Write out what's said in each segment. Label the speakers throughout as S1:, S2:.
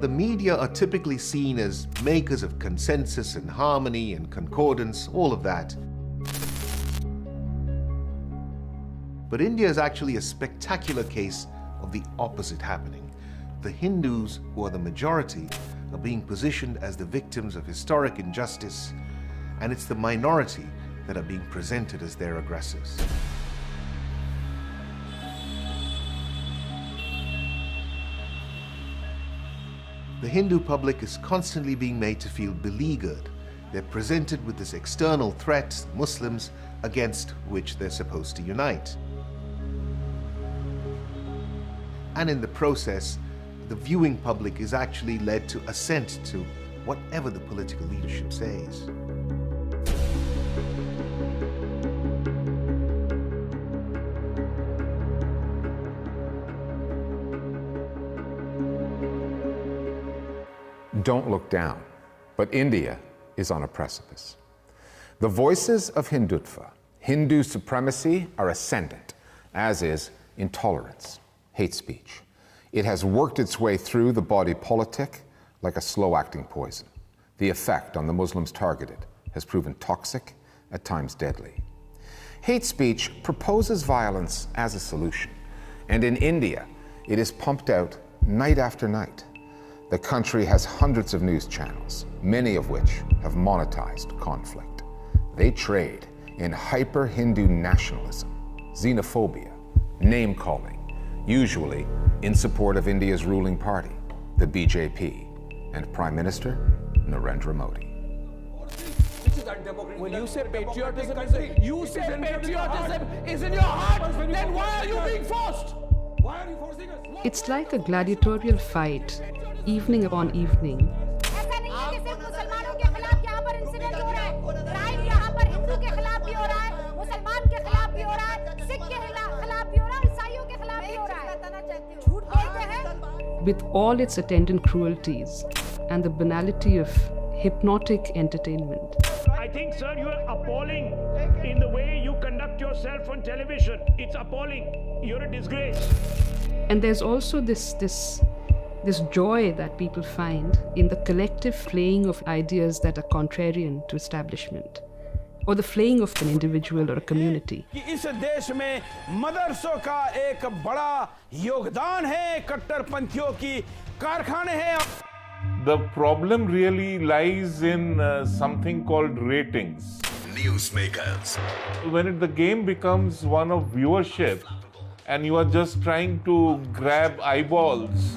S1: the media are typically seen as makers of consensus and harmony and concordance, all of that. But India is actually a spectacular case of the opposite happening. The Hindus, who are the majority, are being positioned as the victims of historic injustice, and it's the minority that are being presented as their aggressors. The Hindu public is constantly being made to feel beleaguered. They're presented with this external threat, Muslims, against which they're supposed to unite. And in the process, the viewing public is actually led to assent to whatever the political leadership says.
S2: Don't look down, but India is on a precipice. The voices of Hindutva, Hindu supremacy, are ascendant, as is intolerance, hate speech. It has worked its way through the body politic like a slow-acting poison. The effect on the Muslims targeted has proven toxic, at times deadly. Hate speech proposes violence as a solution, and in India, it is pumped out night after night. The country has hundreds of news channels, many of which have monetized conflict. They trade in hyper-Hindu nationalism, xenophobia, name-calling, usually in support of India's ruling party, the BJP, and Prime Minister Narendra Modi.
S3: When you say patriotism is in your heart, then why are you being forced? Why are you forcing us?
S4: It's like a gladiatorial fight, evening upon evening. With all its attendant cruelties and the banality of hypnotic entertainment.
S5: I think, sir, you are appalling in the way you conduct yourself on television. It's appalling. You're a disgrace.
S4: And there's also this joy that people find in the collective flaying of ideas that are contrarian to establishment, or the flaying of an individual or a community.
S3: इस देश में मदरसों का एक बड़ा योगदान है, कट्टरपंथियों की कारखाने हैं.
S6: The problem really lies in something called ratings.
S7: Newsmakers.
S6: When the game becomes one of viewership and you are just trying to grab eyeballs.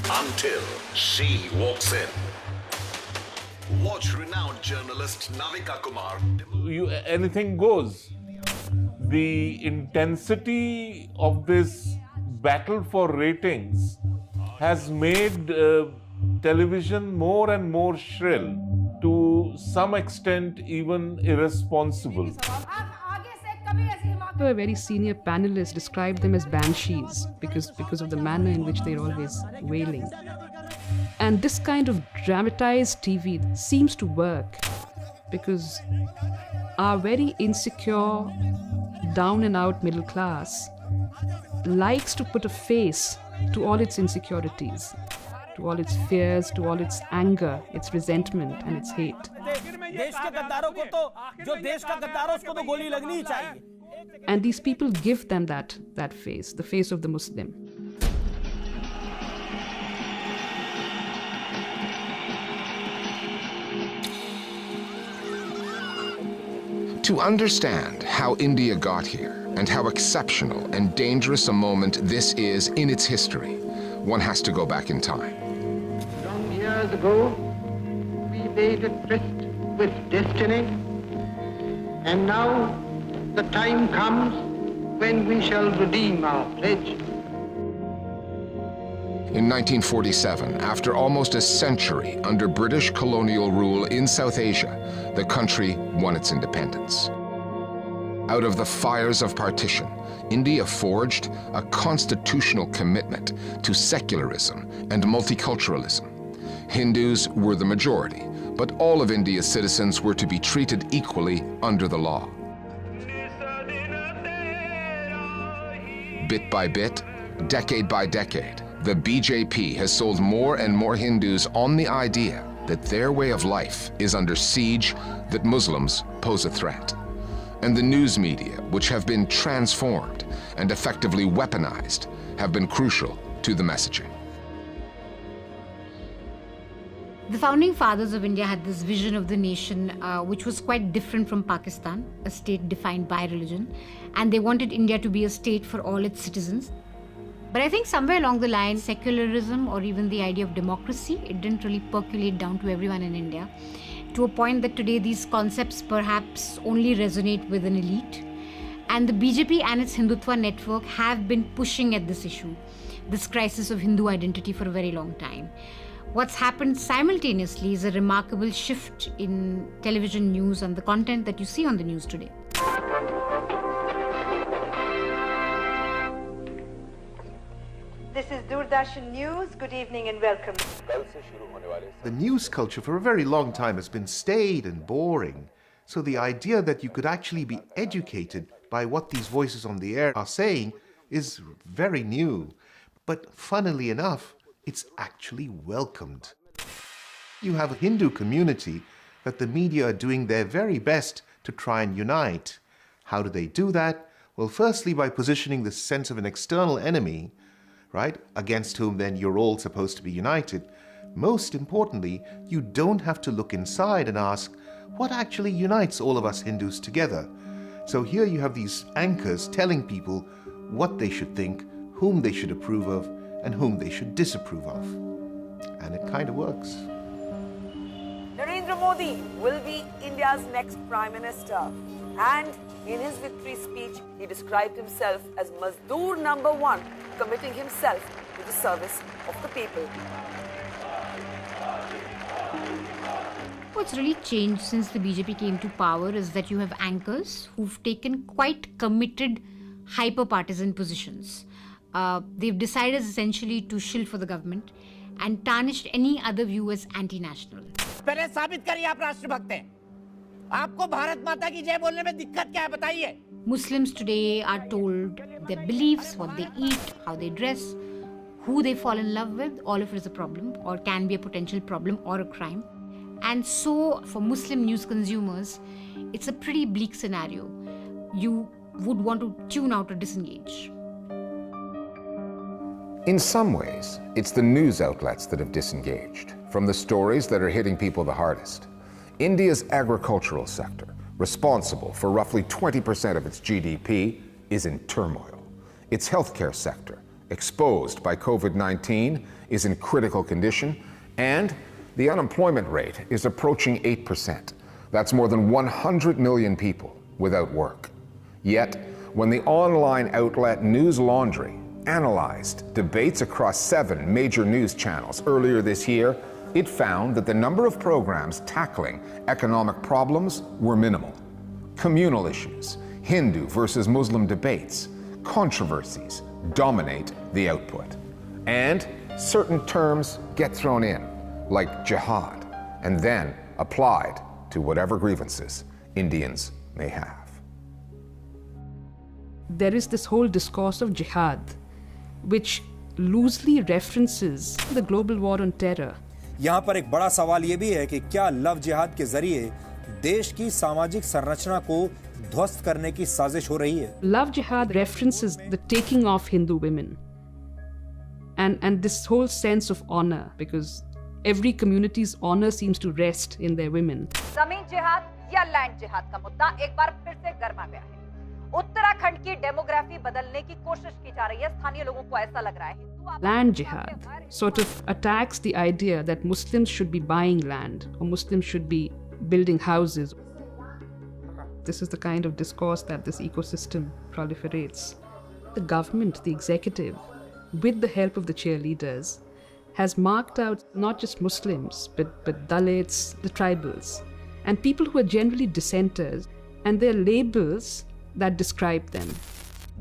S7: Until she walks in. Watch renowned journalist Navika Kumar.
S6: Anything goes. The intensity of this battle for ratings has made television more and more shrill, to some extent even irresponsible.
S4: A very senior panelist described them as banshees because of the manner in which they're always wailing. And this kind of dramatized TV seems to work because our very insecure, down and out middle class likes to put a face to all its insecurities, to all its fears, to all its anger, its resentment and its hate. And these people give them that face, the face of the Muslim.
S2: To understand how India got here and how exceptional and dangerous a moment this is in its history, one has to go back in time.
S8: Long years ago, we made a tryst with destiny, and now the time comes when we shall redeem our pledge.
S2: In 1947, after almost a century under British colonial rule in South Asia, the country won its independence. Out of the fires of partition, India forged a constitutional commitment to secularism and multiculturalism. Hindus were the majority, but all of India's citizens were to be treated equally under the law. Bit by bit, decade by decade,
S9: the BJP has sold more and more Hindus on the idea that their way of life is under siege, that Muslims pose a threat. And the news media, which have been transformed and effectively weaponized, have been crucial to the messaging.
S10: The founding fathers of India had this vision of the nation which was quite different from Pakistan, a state defined by religion, and they wanted India to be a state for all its citizens. But I think somewhere along the line, secularism or even the idea of democracy, it didn't really percolate down to everyone in India, to a point that today these concepts perhaps only resonate with an elite. And the BJP and its Hindutva network have been pushing at this issue, this crisis of Hindu identity, for a very long time. What's happened simultaneously is a remarkable shift in television news and the content that you see on the news today.
S11: This is Doordarshan News. Good evening and welcome.
S1: The news culture for a very long time has been staid and boring. So the idea that you could actually be educated by what these voices on the air are saying is very new. But funnily enough, it's actually welcomed. You have a Hindu community that the media are doing their very best to try and unite. How do they do that? Well, firstly, by positioning the sense of an external enemy, right, against whom then you're all supposed to be united. Most importantly, you don't have to look inside and ask, what actually unites all of us Hindus together? So here you have these anchors telling people what they should think, whom they should approve of, and whom they should disapprove of. And it kind of works.
S11: Narendra Modi will be India's next Prime Minister. And in his victory speech, he described himself as Mazdoor number one, committing himself to the service of the people.
S10: What's really changed since the BJP came to power is that you have anchors who've taken quite committed, hyper-partisan positions. They've decided essentially to shill for the government and tarnished any other view as anti-national.
S12: पहले साबित करिए आप राष्ट्रभक्त हैं। आपको भारत माता की जय बोलने में दिक्कत क्या है बताइए?
S10: Muslims today are told their beliefs, what they eat, how they dress, who they fall in love with, all of it is a problem or can be a potential problem or a crime. And so for Muslim news consumers, it's a pretty bleak scenario. You would want to tune out or disengage.
S2: In some ways, it's the news outlets that have disengaged from the stories that are hitting people the hardest. India's agricultural sector, responsible for roughly 20% of its GDP, is in turmoil. Its healthcare sector, exposed by COVID-19, is in critical condition, and the unemployment rate is approaching 8%. That's more than 100 million people without work. Yet, when the online outlet News Laundry analyzed debates across 7 major news channels earlier this year, it found that the number of programs tackling economic problems were minimal. Communal issues, Hindu versus Muslim debates, controversies dominate the output. And certain terms get thrown in, like jihad, and then applied to whatever grievances Indians may have.
S4: There is this whole discourse of jihad, which loosely references the global war on terror.
S13: यहाँ पर एक बड़ा सवाल ये भी है कि क्या लव जिहाद के जरिए देश की सामाजिक संरचना को ध्वस्त करने की साजिश हो रही है?
S4: Love jihad references the taking of Hindu women and this whole sense of honor, because every community's honor seems to rest in their women.
S11: जमीन जिहाद या लैंड जिहाद का मुद्दा एक बार फिर से गर्मा गया है। उत्तराखंड की डेमोग्राफी बदलने की कोशिश की जा रही है। स्थानीय लोगों को ऐसा लग रहा है
S4: Land jihad sort of attacks the idea that Muslims should be buying land or Muslims should be building houses. This is the kind of discourse that this ecosystem proliferates. The government, the executive, with the help of the cheerleaders, has marked out not just Muslims, but Dalits, the tribals, and people who are generally dissenters, and their labels that describe them.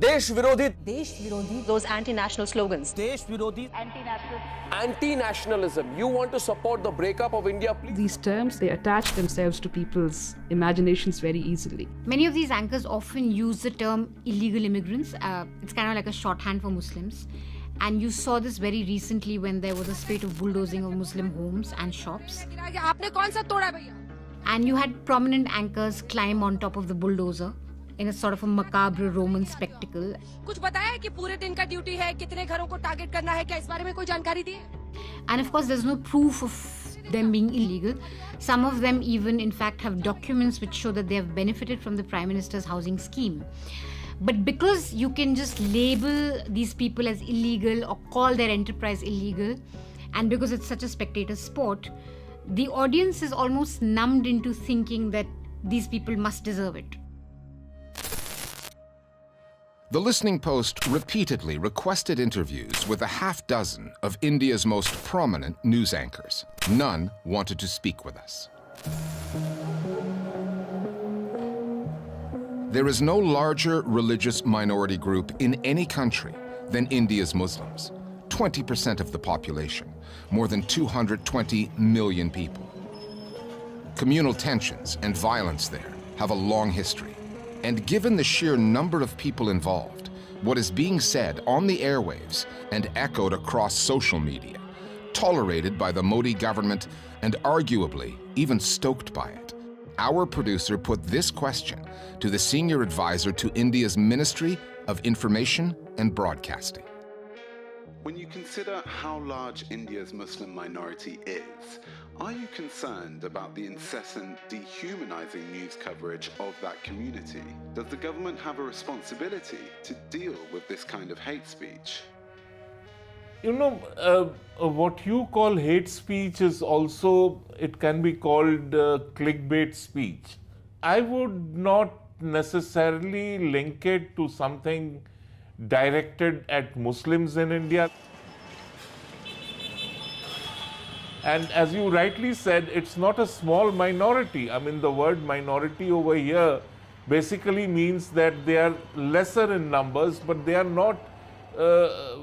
S14: देश विरोधी,
S15: those anti-national slogans.
S14: देश विरोधी,
S11: anti-national,
S14: anti-nationalism. You want to support the breakup of India, please?
S4: These terms, they attach themselves to people's imaginations very easily.
S10: Many of these anchors often use the term illegal immigrants. It's kind of like a shorthand for Muslims. And you saw this very recently when there was a spate of bulldozing of Muslim homes and shops. And you had prominent anchors climb on top of the bulldozer in a sort of a macabre Roman spectacle. And of course, there's no proof of them being illegal. Some of them even, in fact, have documents which show that they have benefited from the Prime Minister's housing scheme. But because you can just label these people as illegal or call their enterprise illegal, and because it's such a spectator sport, the audience is almost numbed into thinking that these people must deserve it.
S9: The Listening Post repeatedly requested interviews with a half dozen of India's most prominent news anchors. None wanted to speak with us. There is no larger religious minority group in any country than India's Muslims. 20% of the population, more than 220 million people. Communal tensions and violence there have a long history. And given the sheer number of people involved, what is being said on the airwaves and echoed across social media, tolerated by the Modi government and arguably even stoked by it, our producer put this question to the senior advisor to India's Ministry of Information and Broadcasting.
S15: When you consider how large India's Muslim minority is, are you concerned about the incessant dehumanizing news coverage of that community? Does the government have a responsibility to deal with this kind of hate speech?
S6: You know, what you call hate speech is also, it can be called clickbait speech. I would not necessarily link it to something directed at Muslims in India. And as you rightly said, it's not a small minority. I mean, the word minority over here basically means that they are lesser in numbers, but they are not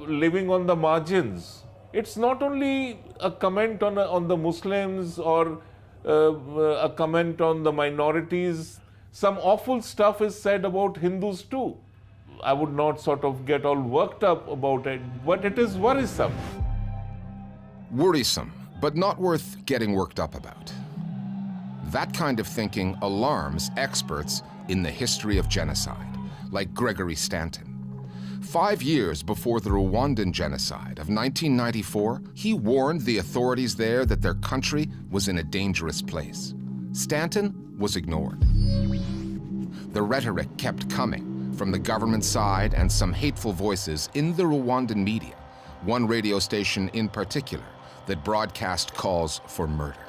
S6: living on the margins. It's not only a comment on the Muslims or a comment on the minorities. Some awful stuff is said about Hindus too. I would not sort of get all worked up about it, but it is worrisome.
S9: Worrisome, but not worth getting worked up about. That kind of thinking alarms experts in the history of genocide, like Gregory Stanton. 5 years before the Rwandan genocide of 1994, he warned the authorities there that their country was in a dangerous place. Stanton was ignored. The rhetoric kept coming from the government side and some hateful voices in the Rwandan media, one radio station in particular that broadcast calls for murder.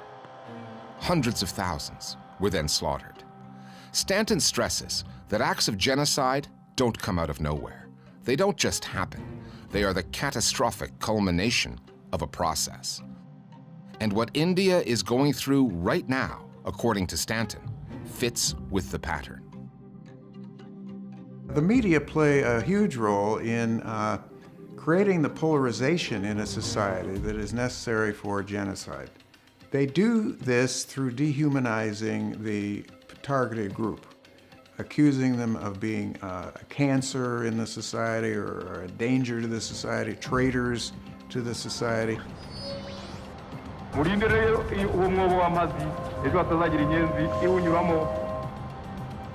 S9: Hundreds of thousands were then slaughtered. Stanton stresses that acts of genocide don't come out of nowhere. They don't just happen. They are the catastrophic culmination of a process. And what India is going through right now, according to Stanton, fits with the pattern.
S16: The media play a huge role in creating the polarization in a society that is necessary for genocide. They do this through dehumanizing the targeted group, accusing them of being a cancer in the society or a danger to the society, traitors to the society.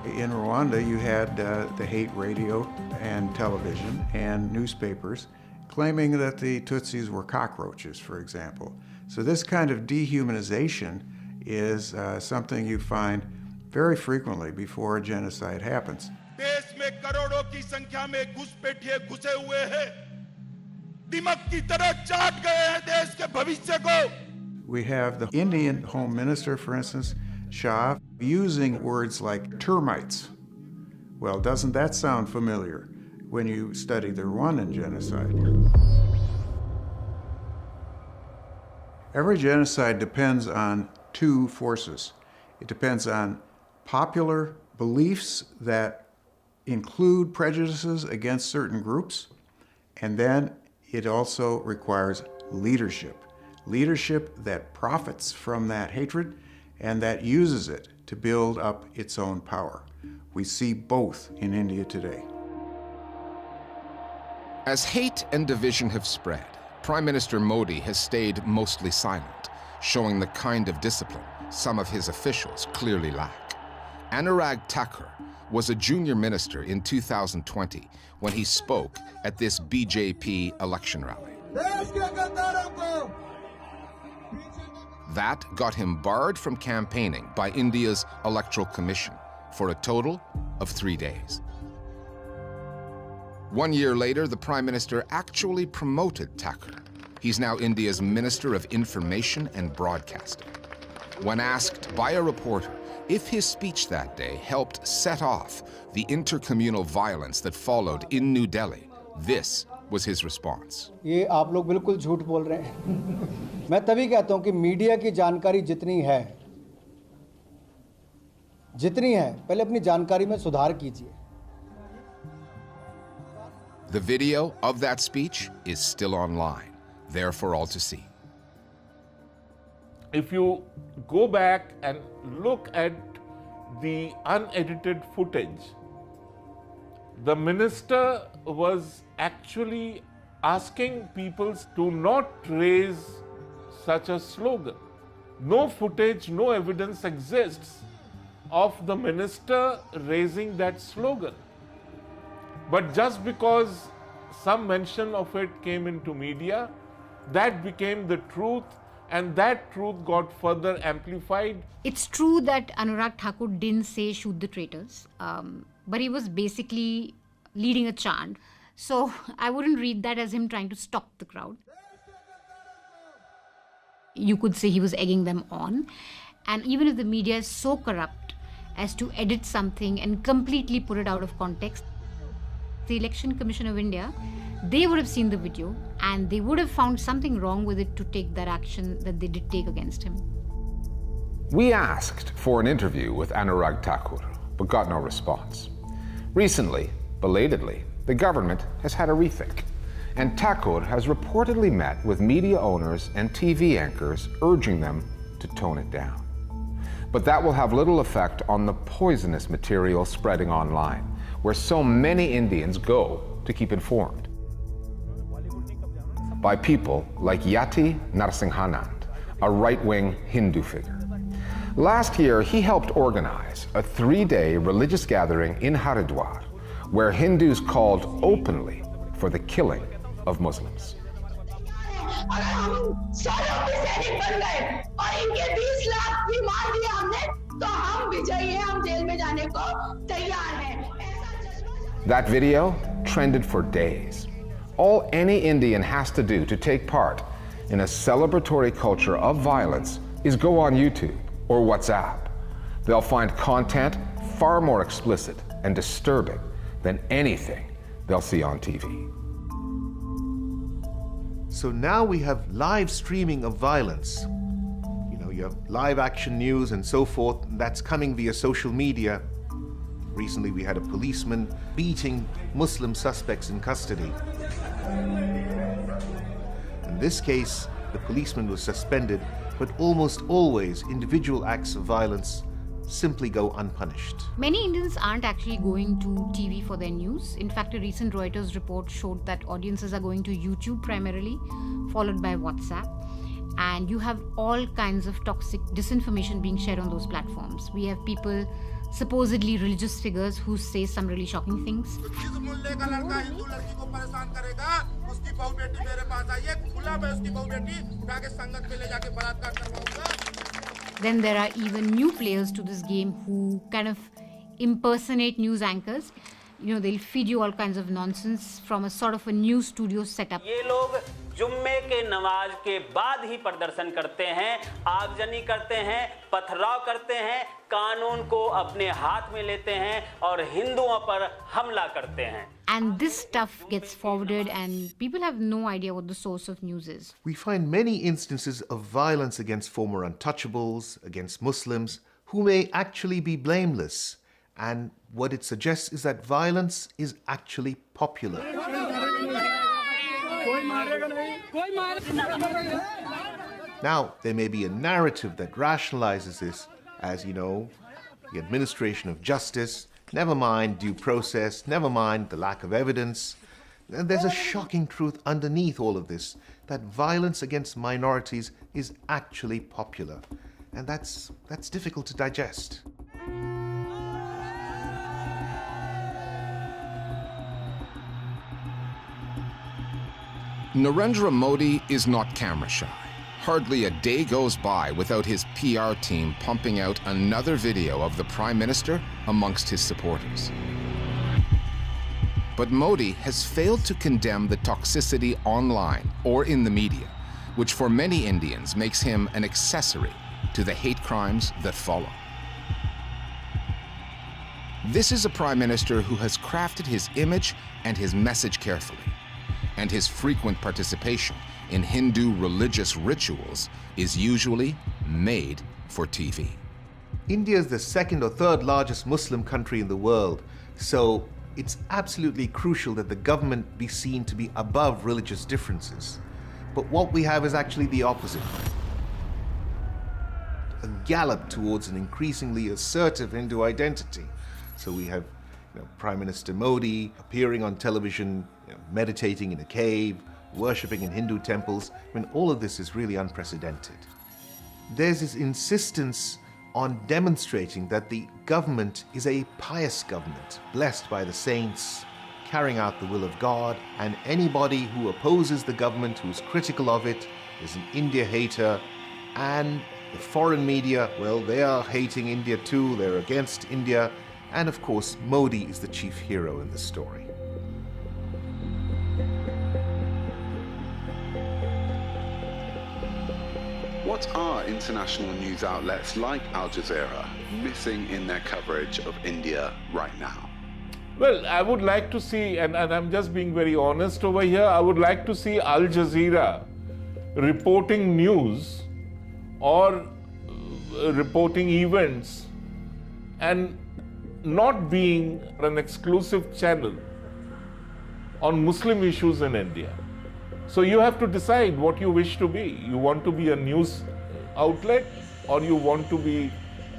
S16: In Rwanda, you had the hate radio and television and newspapers claiming that the Tutsis were cockroaches, for example. So this kind of dehumanization is something you find very frequently before a genocide happens. We have the Indian Home Minister, for instance, Shah, using words like termites. Well, doesn't that sound familiar when you study the Rwandan genocide? Every genocide depends on two forces. It depends on popular beliefs that include prejudices against certain groups, and then it also requires leadership. Leadership that profits from that hatred and that uses it to build up its own power. We see both in India today.
S9: As hate and division have spread, Prime Minister Modi has stayed mostly silent, showing the kind of discipline some of his officials clearly lack. Anurag Thakur was a junior minister in 2020 when he spoke at this BJP election rally. That got him barred from campaigning by India's Electoral Commission for a total of 3 days. 1 year later, the Prime Minister actually promoted Thakur. He's now India's Minister of Information and Broadcasting. When asked by a reporter if his speech that day helped set off the intercommunal violence that followed in New Delhi, this was his response.
S17: ये आप लोग बिल्कुल झूठ बोल रहे हैं। मैं तभी कहता हूं कि मीडिया की जानकारी जितनी है, पहले अपनी जानकारी में सुधार कीजिए।
S9: The video of that speech is still online, there for all to see.
S6: If you go back and look at the unedited footage, the minister was actually asking people to not raise such a slogan. No footage, no evidence exists of the minister raising that slogan. But just because some mention of it came into media, that became the truth, and that truth got further amplified.
S10: It's true that Anurag Thakur didn't say shoot the traitors, but he was basically leading a chant. So I wouldn't read that as him trying to stop the crowd. You could say he was egging them on. And even if the media is so corrupt as to edit something and completely put it out of context, the Election Commission of India, they would have seen the video and they would have found something wrong with it to take that action that they did take against him.
S2: We asked for an interview with Anurag Thakur, but got no response. Recently, belatedly, the government has had a rethink, and Thakur has reportedly met with media owners and TV anchors urging them to tone it down. But that will have little effect on the poisonous material spreading online, where so many Indians go to keep informed. By people like Yati Narsinghanand, a right-wing Hindu figure. Last year, he helped organize a 3-day religious gathering in Haridwar, where Hindus called openly for the killing of Muslims. That video trended for days. All any Indian has to do to take part in a celebratory culture of violence is go on YouTube or WhatsApp. They'll find content far more explicit and disturbing than anything they'll see on TV.
S1: So now we have live streaming of violence. You have live action news and so forth, and that's coming via social media. Recently we had a policeman beating Muslim suspects in custody. In this case, the policeman was suspended, but almost always individual acts of violence simply go unpunished.
S10: Many Indians aren't actually going to TV for their news. In fact, a recent Reuters report showed that audiences are going to YouTube primarily, followed by WhatsApp. And you have all kinds of toxic disinformation being shared on those platforms. We have people, supposedly religious figures, who say some really shocking things. Then there are even new players to this game who kind of impersonate news anchors. They'll feed you all kinds of nonsense from a sort of a news studio setup.
S18: ये लोग जुम्मे के नमाज के बाद ही प्रदर्शन करते हैं, आगजनी करते हैं, पथराव करते हैं, कानून को अपने हाथ में लेते हैं और हिंदुओं पर हमला करते हैं.
S10: And this stuff gets forwarded and people have no idea what the source of news is.
S1: We find many instances of violence against former untouchables, against Muslims, who may actually be blameless. And what it suggests is that violence is actually popular. Now, there may be a narrative that rationalizes this as, the administration of justice, never mind due process, never mind the lack of evidence. And there's a shocking truth underneath all of this, that violence against minorities is actually popular. And that's difficult to digest.
S9: Narendra Modi is not camera shy. Hardly a day goes by without his PR team pumping out another video of the Prime Minister amongst his supporters. But Modi has failed to condemn the toxicity online or in the media, which for many Indians makes him an accessory to the hate crimes that follow. This is a Prime Minister who has crafted his image and his message carefully, and his frequent participation in Hindu religious rituals is usually made for TV.
S1: India is the second or third largest Muslim country in the world, so it's absolutely crucial that the government be seen to be above religious differences. But what we have is actually the opposite. A gallop towards an increasingly assertive Hindu identity. So we have Prime Minister Modi appearing on television, meditating in a cave, worshipping in Hindu temples. I mean, all of this is really unprecedented. There's this insistence on demonstrating that the government is a pious government, blessed by the saints, carrying out the will of God, and anybody who opposes the government, who's critical of it, is an India hater. And the foreign media, well, they are hating India too, they're against India, and of course, Modi is the chief hero in the story.
S15: What are international news outlets like Al Jazeera missing in their coverage of India right now?
S6: Well, I would like to see, and I'm just being very honest over here, I would like to see Al Jazeera reporting news or reporting events and not being an exclusive channel on Muslim issues in India. So you have to decide what you wish to be. You want to be a news outlet, or you want to be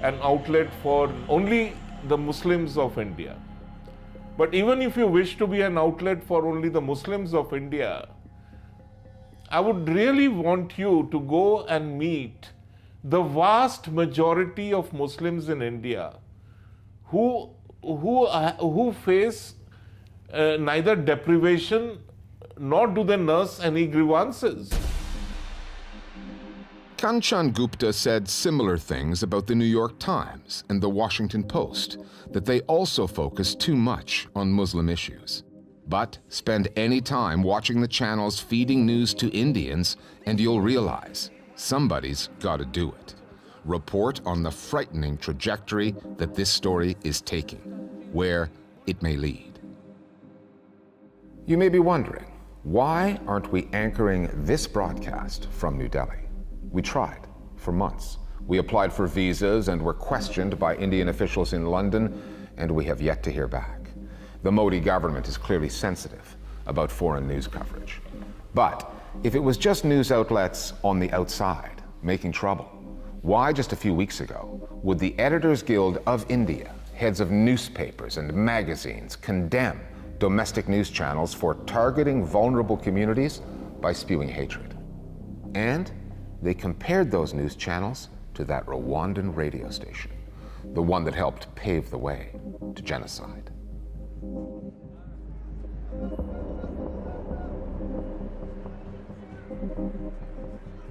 S6: an outlet for only the Muslims of India. But even if you wish to be an outlet for only the Muslims of India, I would really want you to go and meet the vast majority of Muslims in India who face neither deprivation nor do they nurse any grievances.
S9: Kanchan Gupta said similar things about the New York Times and the Washington Post, that they also focus too much on Muslim issues. But spend any time watching the channels feeding news to Indians and you'll realize somebody's got to do it. Report on the frightening trajectory that this story is taking, where it may lead.
S2: You may be wondering, why aren't we anchoring this broadcast from New Delhi? We tried for months. We applied for visas and were questioned by Indian officials in London, and we have yet to hear back. The Modi government is clearly sensitive about foreign news coverage. But if it was just news outlets on the outside making trouble, why just a few weeks ago would the Editors Guild of India, heads of newspapers and magazines, condemn domestic news channels for targeting vulnerable communities by spewing hatred? And they compared those news channels to that Rwandan radio station, the one that helped pave the way to genocide.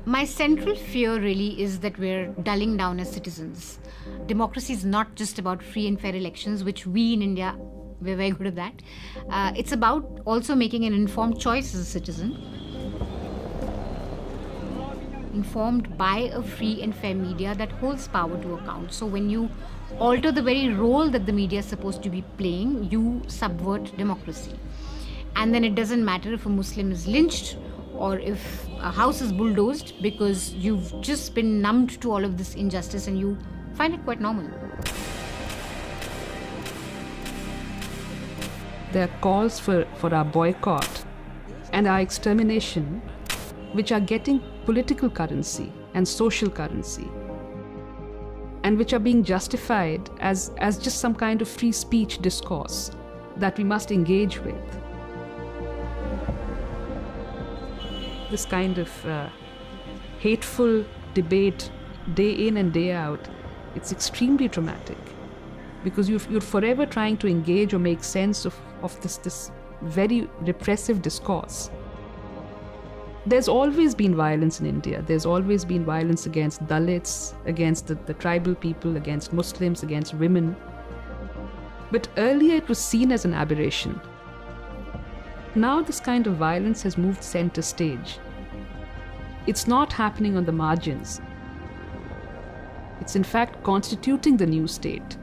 S10: My central fear really is that we're dulling down as citizens. Democracy is not just about free and fair elections, which we in India, we're very good at that. It's about also making an informed choice as a citizen, informed by a free and fair media that holds power to account. So when you alter the very role that the media is supposed to be playing, you subvert democracy. And then it doesn't matter if a Muslim is lynched or if a house is bulldozed, because you've just been numbed to all of this injustice and you find it quite normal.
S4: There are calls for our boycott and our extermination, which are getting political currency and social currency, and which are being justified as just some kind of free speech discourse that we must engage with. this kind of hateful debate day in and day out, it's extremely traumatic, because you're forever trying to engage or make sense of this very repressive discourse. There's always been violence in India. There's always been violence against Dalits, against the tribal people, against Muslims, against women. But earlier it was seen as an aberration. Now this kind of violence has moved center stage. It's not happening on the margins. It's in fact constituting the new state.